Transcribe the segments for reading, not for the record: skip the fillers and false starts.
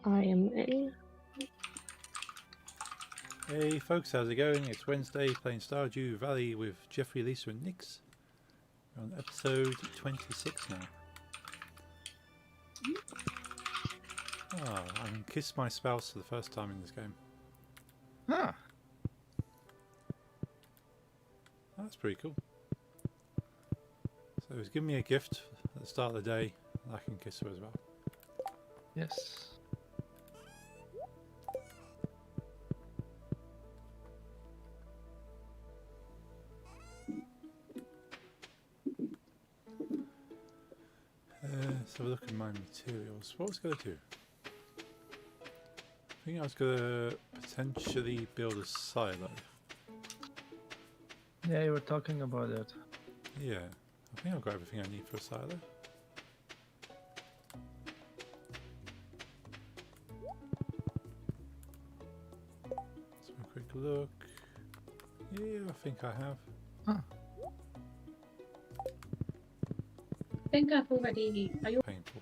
I am in. Hey folks, how's it going? It's Wednesday playing Stardew Valley with Jeffrey, Lisa and Nix. We're on episode 26 now. I can kiss my spouse for the first time in this game. Huh. That's pretty cool. So he's given me a gift at the start of the day, and I can kiss her as well. Yes. Let's have a look at my materials. What was I going to do? I think I was going to potentially build a silo. Yeah, you were talking about that. Yeah, I think I've got everything I need for a silo. Let's have a quick look. Yeah, I think I have. Huh. I think I've already. Are you? Painful.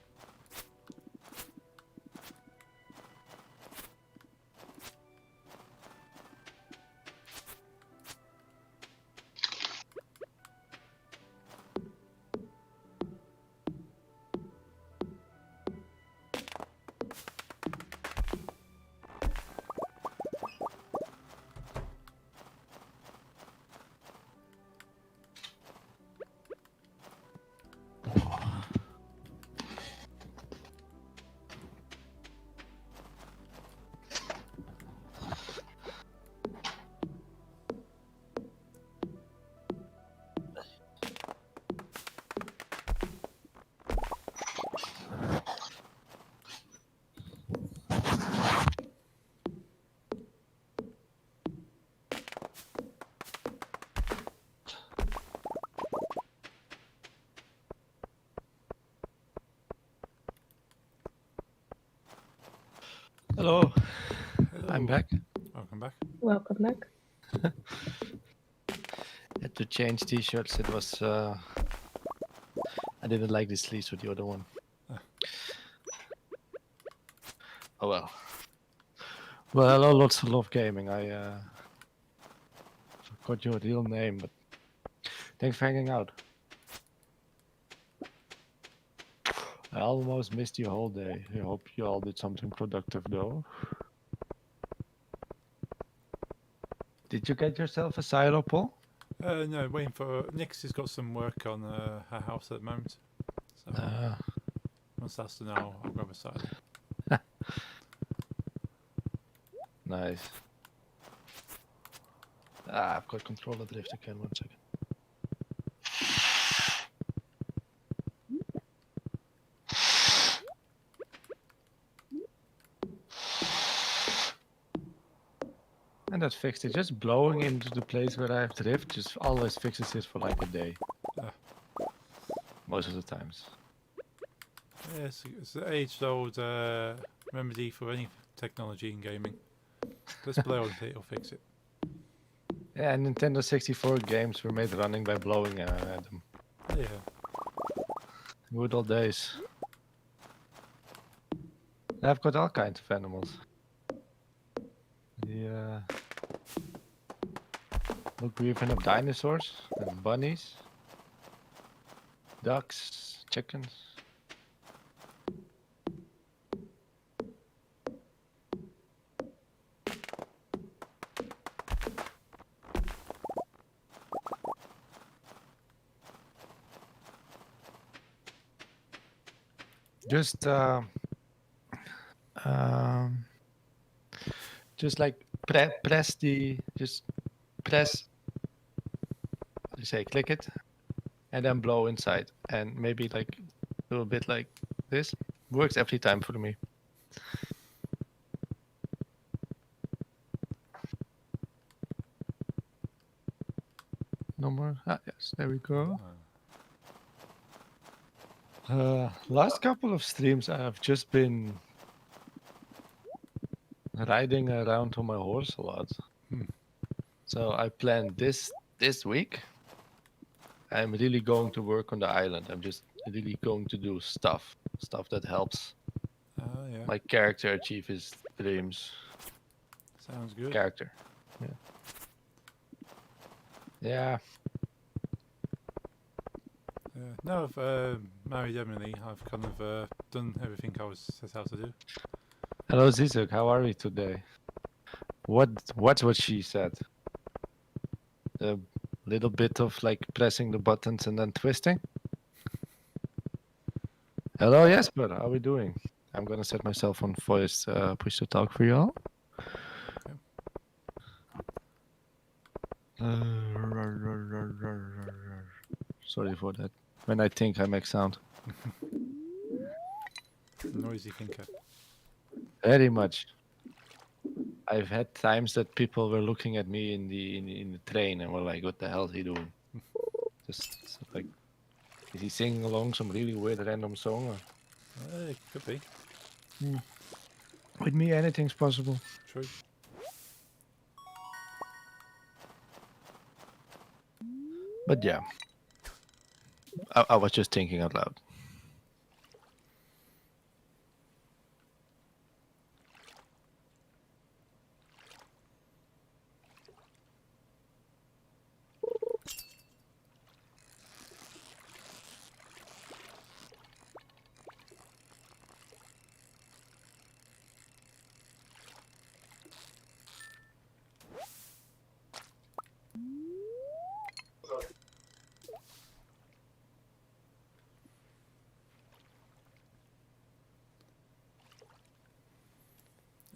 Hello. Hello. I'm back. Welcome back. Welcome back. Had to change t-shirts. It was I didn't like the sleeves with the other one. Ah. Oh well. Well, lots of love gaming. I forgot your real name, but thanks for hanging out. I almost missed your whole day. I hope you all did something productive though. Did you get yourself a silo, Paul? No, waiting for Nix. Has got some work on her house at the moment. So once that's done, I'll grab a silo. Nice. I've got controller drift again. 1 second. And that fixed it. Just blowing into the place where I have drift just always fixes it for like a day. Most of the times. Yeah, it's an age-old remedy for any technology in gaming. Just blow it, it'll fix it. Yeah, and Nintendo 64 games were made running by blowing at them. Yeah. Good old days. I've got all kinds of animals. Yeah. Look, we even have dinosaurs and bunnies, ducks, chickens. Just like press the, just press, how do you say, click it, and then blow inside, and maybe like do a bit like this. Works every time for me. No more. Ah, yes, there we go. Last couple of streams, I have just been riding around on my horse a lot. So I planned this week. I'm really going to work on the island. I'm just really going to do stuff that helps. Oh yeah. My character achieve his dreams. Sounds good. Character. Yeah. Yeah. Now I've married Emily, I've kind of done everything I was set out to do. Hello Zizuk, how are we today? What's what she said? A little bit of like pressing the buttons and then twisting. Hello Jesper, how are we doing? I'm gonna set myself on voice push to talk for y'all. Sorry for that. When I think I make sound. Noisy thinker. Very much. I've had times that people were looking at me in the train and were like, "What the hell is he doing?" Just like, is he singing along some really weird random song? Or... It could be. With me, anything's possible. True. But yeah, I was just thinking out loud.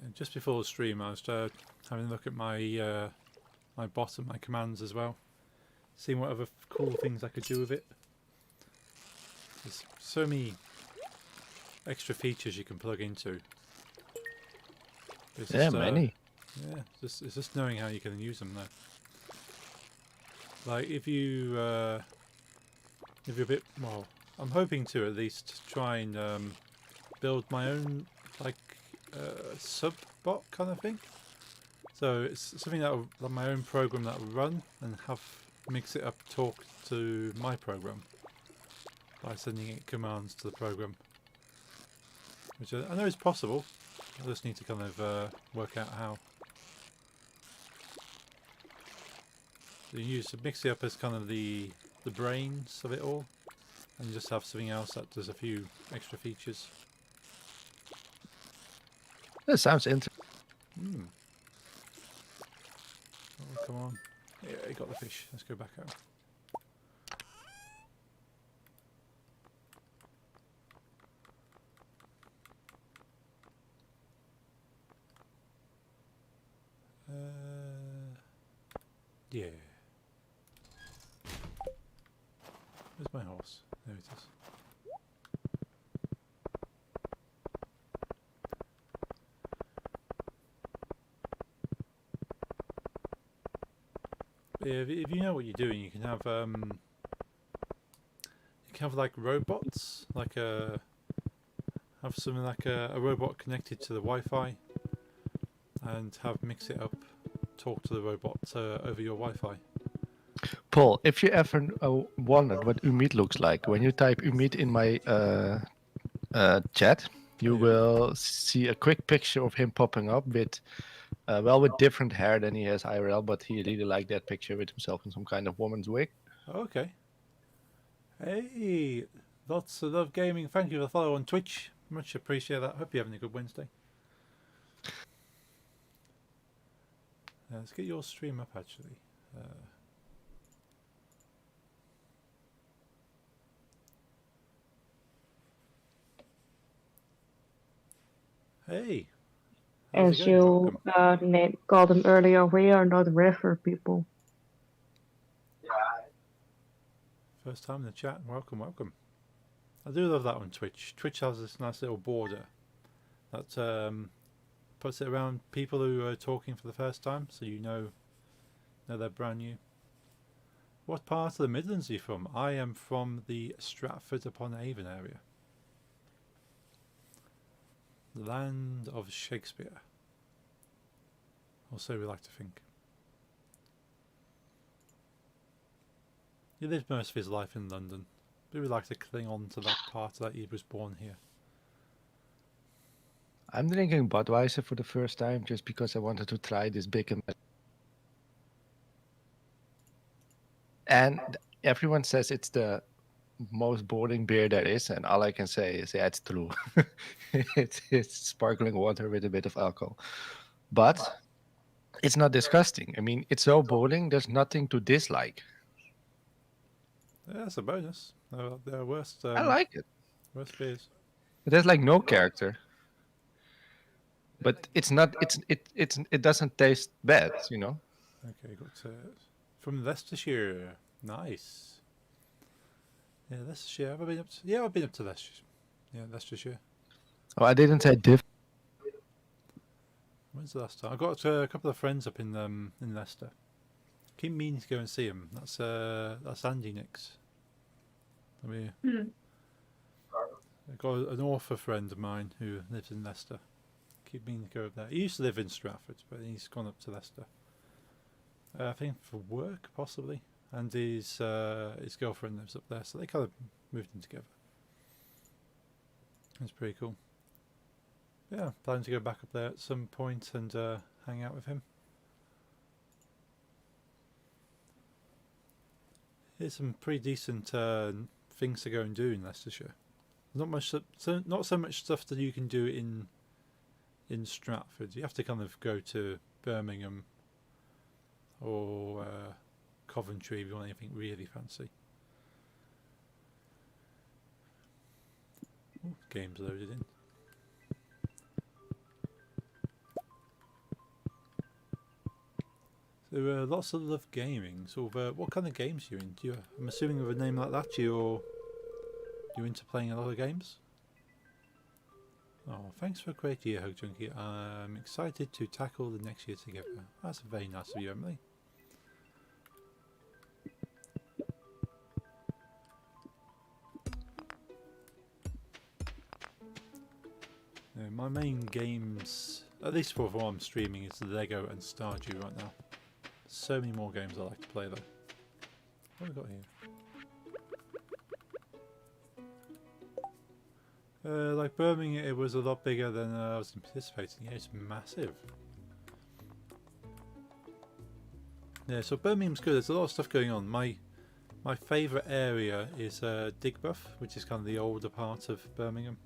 And just before the stream, I was having a look at my my bot and my commands as well, seeing what other cool things I could do with it. There's so many extra features you can plug into. It's Yeah, just, many. Yeah, it's just knowing how you can use them though. Like if you're a bit, well, I'm hoping to at least try and build my own like sub bot kind of thing. So it's something that my own program that will run and have mix it up, talk to my program by sending it commands to the program, which I know is possible. I just need to kind of work out how. So you use to mix it up as kind of the brains of it all, and you just have something else that does a few extra features. That sounds interesting. Oh, come on. Yeah, I got the fish. Let's go back out. Yeah. Where's my horse? There it is. Yeah, if you know what you're doing, you can have like robots, like have something like a robot connected to the Wi-Fi, and have mix it up, talk to the robot over your Wi-Fi. Paul, if you ever wondered what Umid looks like, when you type Umid in my chat, you will see a quick picture of him popping up with, with different hair than he has IRL, but he really liked that picture with himself in some kind of woman's wig. Okay. Hey, lots of love gaming. Thank you for the follow on Twitch. Much appreciate that. Hope you're having a good Wednesday. Let's get your stream up actually. Hey. As you called them earlier, we are not river people. First time in the chat. Welcome, welcome. I do love that on Twitch. Twitch has this nice little border that puts it around people who are talking for the first time, so you know they're brand new. What part of the Midlands are you from? I am from the Stratford-upon-Avon area. The land of Shakespeare. Or so we like to think. He lived most of his life in London, but we like to cling on to that part that he was born here. I'm drinking Budweiser for the first time just because I wanted to try this big and everyone says it's the most boring beer there is, and all I can say is, yeah, it's true. It's sparkling water with a bit of alcohol, but it's not disgusting. I mean, it's so boring. There's nothing to dislike. Yeah, that's a bonus. There are I like it. worst beers. It has like no character, but it's not. It doesn't taste bad. You know. Okay, got from Leicestershire. Nice. Yeah, Leicestershire. Have I been up to? Yeah, I've been up to Leicestershire. Yeah, Leicestershire. Oh, I didn't say diff. When's the last time? I got a couple of friends up in Leicester. Keep meaning to go and see them. That's Andy Nix. I mean, I've got an author friend of mine who lives in Leicester. Keep meaning to go up there. He used to live in Stratford, but he's gone up to Leicester. I think for work, possibly. And his girlfriend lives up there, so they kind of moved in together. It's pretty cool. Yeah, planning to go back up there at some point and hang out with him. There's some pretty decent things to go and do in Leicestershire. Not so much stuff that you can do in Stratford. You have to kind of go to Birmingham or Coventry if you want anything really fancy. Ooh, game's loaded in. So lots of love gaming. So what kind of games are you into? I'm assuming with a name like that, you're into playing a lot of games? Oh, thanks for a great year, Hug Junkie. I'm excited to tackle the next year together. That's very nice of you, Emily. My main games, at least for what I'm streaming, is Lego and Stardew right now. So many more games I like to play though. What have we got here? Like Birmingham, it was a lot bigger than I was anticipating. Yeah, it's massive. Yeah, so Birmingham's good. There's a lot of stuff going on. My favourite area is Digbuff, which is kind of the older part of Birmingham.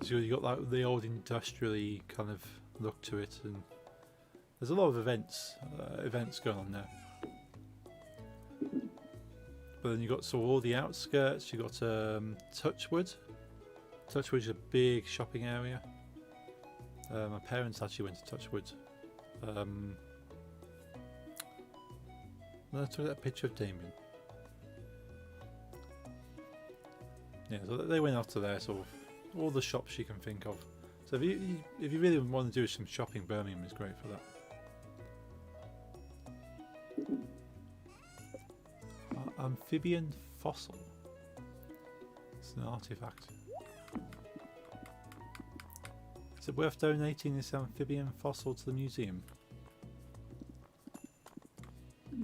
So you got like the old industrially kind of look to it, and there's a lot of events going on there. But then you got all the outskirts. You got Touchwood. Touchwood is a big shopping area. My parents actually went to Touchwood. Let's look at that picture of Damien. Yeah, so they went after there, sort of all the shops you can think of. So if you really want to do some shopping, Birmingham is great for that. Amphibian fossil. It's an artifact. Is it worth donating this amphibian fossil to the museum?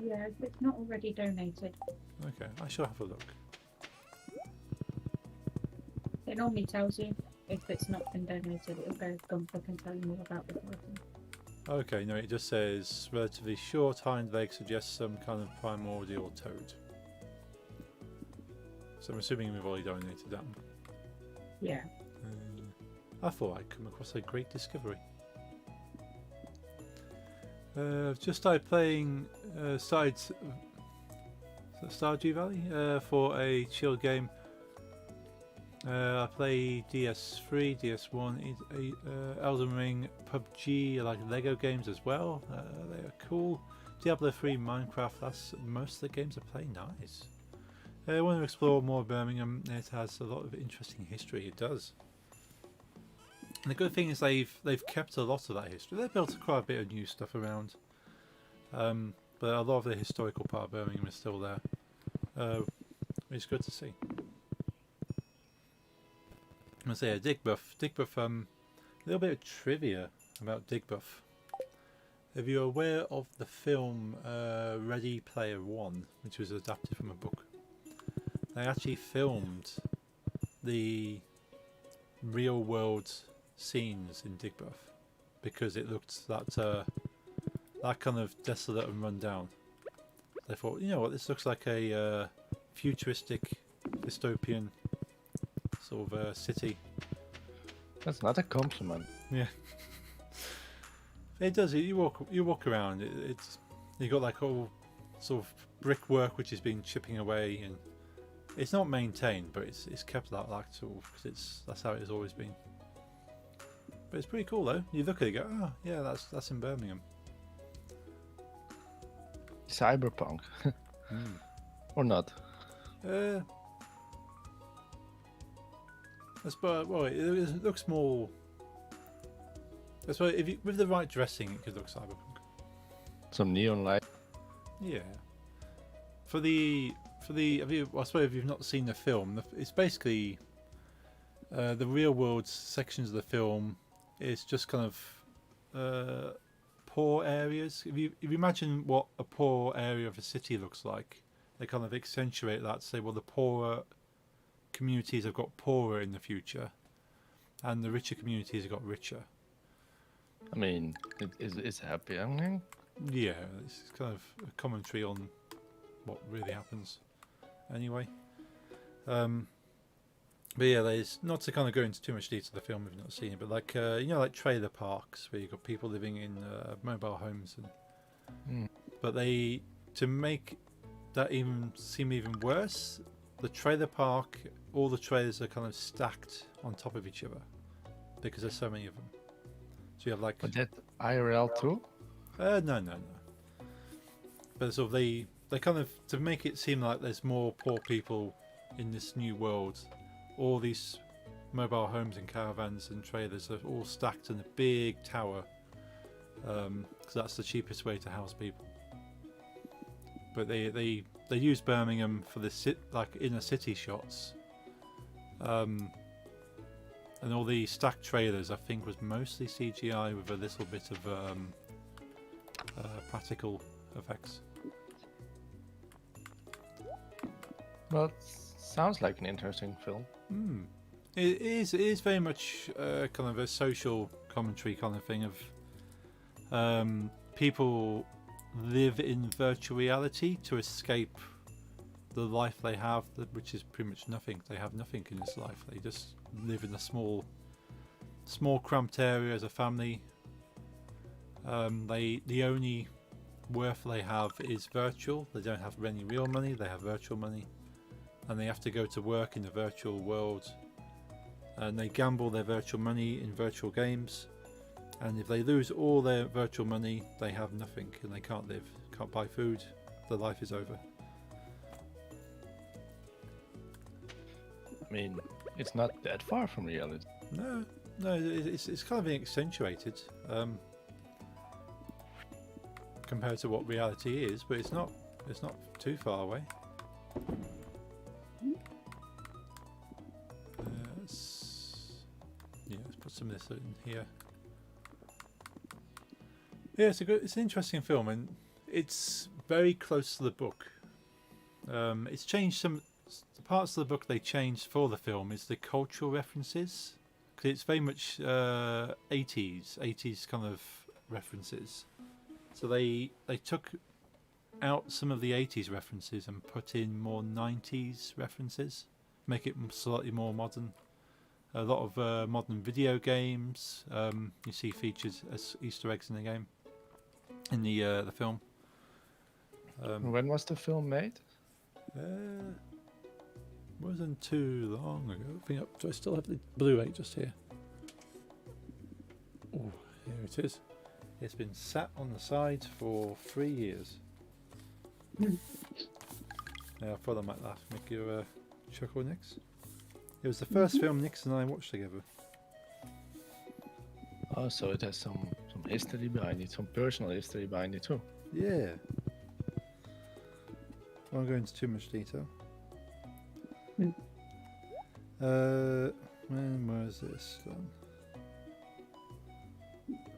Yeah, if it's not already donated. Okay, I shall have a look. It normally tells you if it's not been donated. It'll go Gunfuck and tell you more about the person. Okay, no, it just says relatively short hind leg suggests some kind of primordial toad. So I'm assuming we've already donated that one. Yeah. I thought I'd come across a great discovery. I've just started playing Stardew Valley for a chill game. I play DS3, DS1, Elden Ring, PUBG. I like Lego games as well. They are cool. Diablo 3, Minecraft. That's most of the games I play. Nice. I want to explore more Birmingham. It has a lot of interesting history. It does. And the good thing is they've kept a lot of that history. They've built quite a bit of new stuff around, but a lot of the historical part of Birmingham is still there. It's good to see. I say Digbuff. Digbuff. A little bit of trivia about Digbuff. If you're aware of the film Ready Player One, which was adapted from a book, they actually filmed the real world scenes in Digbeth because it looked that kind of desolate and run down. They thought, you know what, this looks like a futuristic, dystopian sort of city. That's not a compliment. Yeah, it does. You walk around. It's you got like all sort of brickwork which has been chipping away, and it's not maintained, but it's kept like sort of because that's how it has always been. But it's pretty cool though. You look at it, and go, oh yeah, that's in Birmingham. Cyberpunk. Or not. That's well, it looks more. That's why if you, with the right dressing, it could look cyberpunk. Some neon light. Yeah. For the I suppose if you've not seen the film, it's basically the real world sections of the film is just kind of poor areas. If you imagine what a poor area of a city looks like, they kind of accentuate that to say, well, the poorer communities have got poorer in the future, and the richer communities have got richer. I mean, it's a happy ending. Yeah, it's kind of a commentary on what really happens. Anyway, but yeah, there's not to kind of go into too much detail of the film if you've not seen it, but like you know, like trailer parks where you've got people living in mobile homes, and but they to make that even seem even worse, the trailer park, all the trailers are kind of stacked on top of each other because there's so many of them. So you have like. But that IRL too? No. But sort of they kind of to make it seem like there's more poor people in this new world. All these mobile homes and caravans and trailers are all stacked in a big tower, because that's the cheapest way to house people. But they use Birmingham for the like inner city shots, and all the stacked trailers I think was mostly CGI with a little bit of practical effects. Well, sounds like an interesting film. It is very much kind of a social commentary kind of thing of people live in virtual reality to escape the life they have, which is pretty much nothing. They have nothing in this life. They just live in a small cramped area as a family. The only worth they have is virtual. They don't have any real money. They have virtual money, and they have to go to work in the virtual world. And they gamble their virtual money in virtual games. And if they lose all their virtual money, they have nothing, and they can't live, can't buy food. Their life is over. I mean, it's not that far from reality. No, it's kind of accentuated compared to what reality is, but it's not too far away. Let's put some of this in here. Yeah, it's an interesting film, and it's very close to the book. It's changed some. The parts of the book they changed for the film is the cultural references, because it's very much 80s kind of references. So they took out some of the 80s references and put in more 90s references, make it slightly more modern. A lot of modern video games you see featured as Easter eggs in the game, in the film. When was the film made? Wasn't too long ago. Do I still have the Blu-ray just here? Oh, here it is. It's been sat on the side for 3 years. Yeah, I thought I might make you chuckle, Nix. It was the first film Nix and I watched together. Oh, so it has some history behind it, some personal history behind it too. Yeah. I won't go into too much detail. When was this done?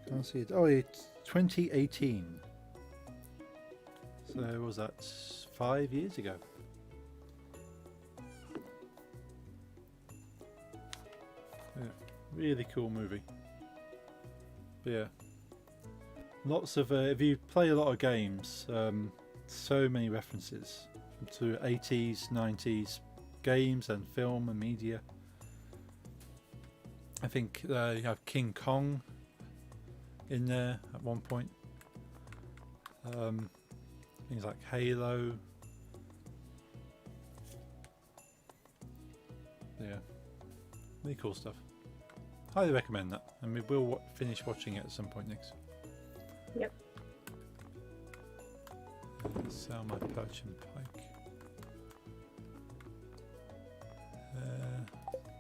Can't see it. Oh, it's 2018. So was that 5 years ago? Yeah. Really cool movie. But yeah, lots of if you play a lot of games, so many references to 80s, 90s games and film and media. I think you have King Kong in there at one point. Things like Halo. Yeah, really cool stuff. Highly recommend that, and we will finish watching it at some point next. Yep. Sell my perch and pike.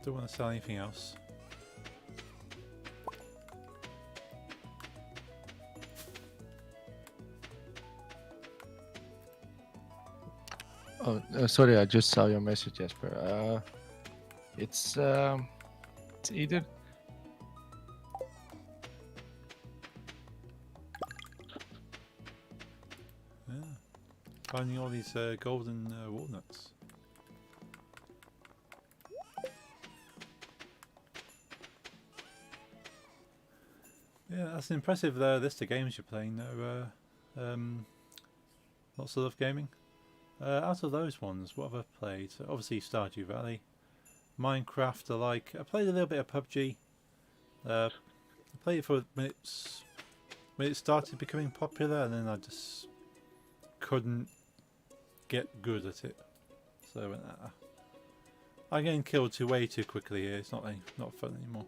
Don't want to sell anything else. Oh, sorry, I just saw your message, Jasper. It's either Yeah. Finding all these golden walnuts. Yeah, that's an impressive list of games you're playing there. Lots of love gaming. Out of those ones, what have I played? Obviously Stardew Valley, Minecraft. I played a little bit of PUBG. I played it for when it started becoming popular, and then I just couldn't get good at it. So I went, I'm getting killed way too quickly here. It's not fun anymore.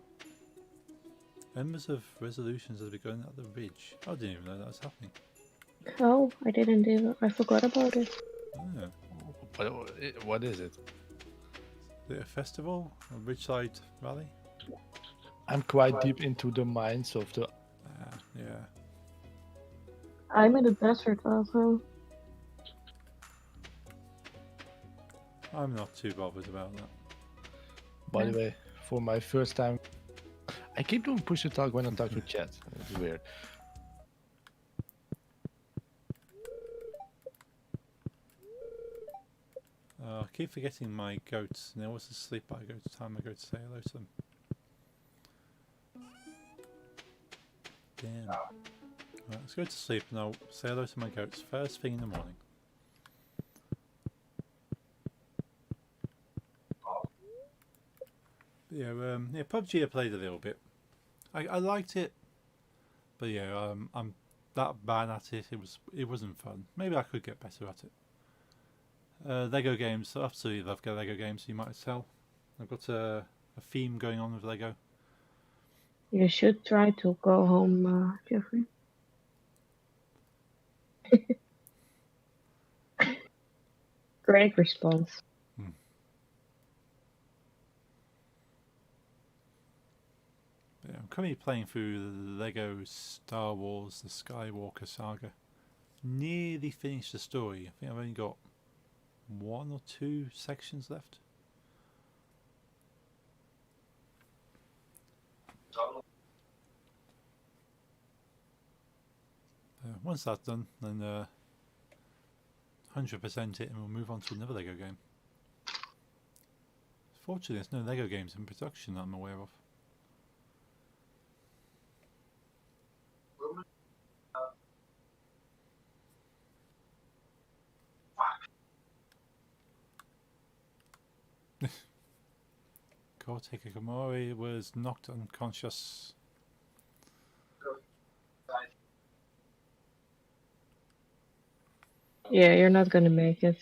Members of resolutions have begun at the ridge. I didn't even know that was happening. Oh, I didn't do it. I forgot about it. Oh. what is it? Is it a festival? A Ridgeside Rally? I'm quite deep into the minds of the. Yeah. I'm in the desert also. I'm not too bothered about that. By the way, for my first time, I keep doing push to talk when I talk to chat. It's weird. I keep forgetting my goats, and they're always asleep by the time I go to say hello to them. Damn. Right, let's go to sleep and I'll say hello to my goats first thing in the morning. Yeah, PUBG I played a little bit. I liked it, but yeah, I'm that bad at it. It wasn't fun. Maybe I could get better at it. Lego games, I absolutely love Lego games. You might tell. I've got a theme going on with Lego. You should try to go home, Jeffrey. Great response. Yeah, I'm currently playing through the Lego Star Wars: The Skywalker Saga. Nearly finished the story. I think I've only got 1 or 2 sections left. Once that's done, then 100% it, and we'll move on to another Lego game. Fortunately, there's no Lego games in production that I'm aware of. Kotake Komori was knocked unconscious. Yeah, you're not gonna make it.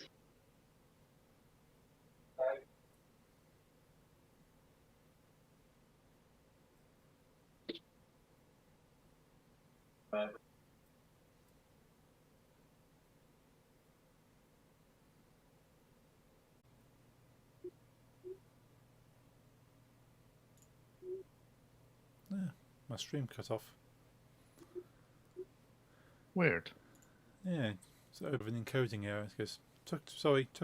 Yeah, my stream cut off. Weird. Yeah, it's over an encoding error. Because took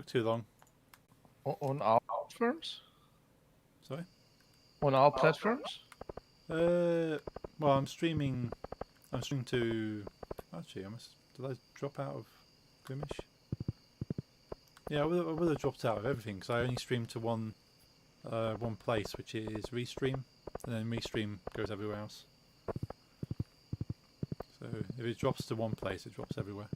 too long. On all platforms? Sorry. On all platforms? Well, I'm streaming. I'm streaming to. Actually, did I drop out of Grimish? Yeah, I would have dropped out of everything because I only stream to one place, which is Restream. and then restream goes everywhere else. So if it drops to one place, it drops everywhere.